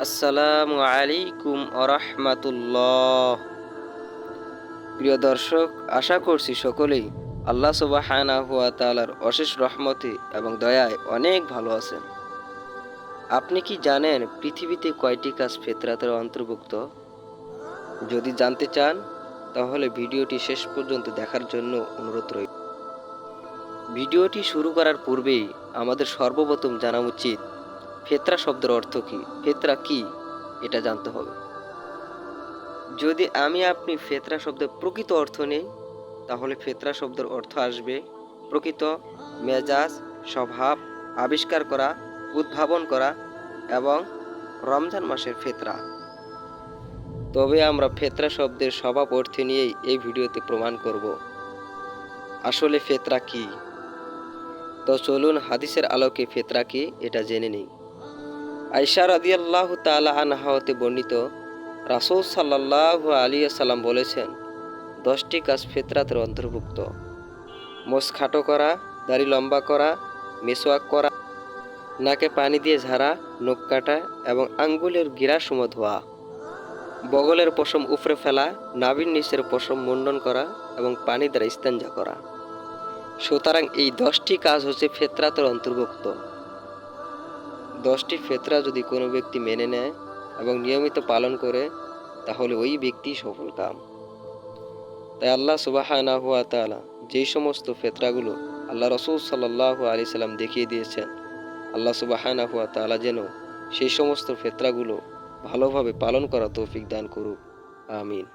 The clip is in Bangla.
আসসালামু আলাইকুম আরহামাতুল্লাহ। প্রিয় দর্শক, আশা করছি সকলেই আল্লাহ সুবহানাহু ওয়া তাআলার অশেষ রহমতে এবং দয়ায় অনেক ভালো আছেন। আপনি কি জানেন পৃথিবীতে কয়টি কাজ ফিতরাতের অন্তর্ভুক্ত? যদি জানতে চান তাহলে ভিডিওটি শেষ পর্যন্ত দেখার জন্য অনুরোধ রইল। ভিডিওটি শুরু করার পূর্বেই আমাদের সর্বপ্রথম জানা উচিত ফিতরা শব্দের অর্থ কী। ফিতরা কি এটা জানতে হবে। যদি আপনি ফিতরা শব্দের প্রকৃত অর্থ নেই, তাহলে ফিতরা শব্দের অর্থ আসবে প্রকৃত, মেজাজ, স্বভাব, আবিষ্কার করা, উদ্ভাবন করা এবং রমজান মাসের ফিতরা। তবে আমরা ফিতরা শব্দের স্বভাব অর্থ নিয়েই এই ভিডিওতে প্রমাণ করব আসলে ফিতরা কি। তো চলুন হাদিসের আলোকে ফিতরা কি এটা জেনে নিই। আয়েশা রাদিয়াল্লাহু তাআলা আনহা হতে বর্ণিত, রাসূল সাল্লাল্লাহু আলাইহি সাল্লাম বলেছেন, 10টি কাজ ফিতরাতের অন্তর্ভুক্ত: মোছ খাটো করা, দাড়ি লম্বা করা, মিসওয়াক করা, নাকে পানি দিয়ে ঝাড়া, নখ কাটা এবং আঙ্গুলের গিরাসমূহ ধোয়া, বগলের পশম উপড়ে ফেলা, নাভির নিচের পশম মুন্ডন করা এবং পানি দ্বারা ইস্তেঞ্জা করা। সুতরাং এই 10টি কাজ হচ্ছে ফিতরাতের অন্তর্ভুক্ত। 10টি ফিতরা যদি কোনো ব্যক্তি মেনে নেয় এবং নিয়মিত পালন করে, তাহলে ওই ব্যক্তি সফল কাম। তাই আল্লাহ সুবহানাহু ওয়া তাআলা যেই সমস্ত ফিতরাগুলো আল্লাহ রাসূল সাল্লাল্লাহু আলাইহি সাল্লাম দেখিয়ে দিয়েছেন, আল্লাহ সুবহানাহু ওয়া তাআলা যেন সেই সমস্ত ফিতরাগুলো ভালোভাবে পালন করা তৌফিক দান করুক। আমিন।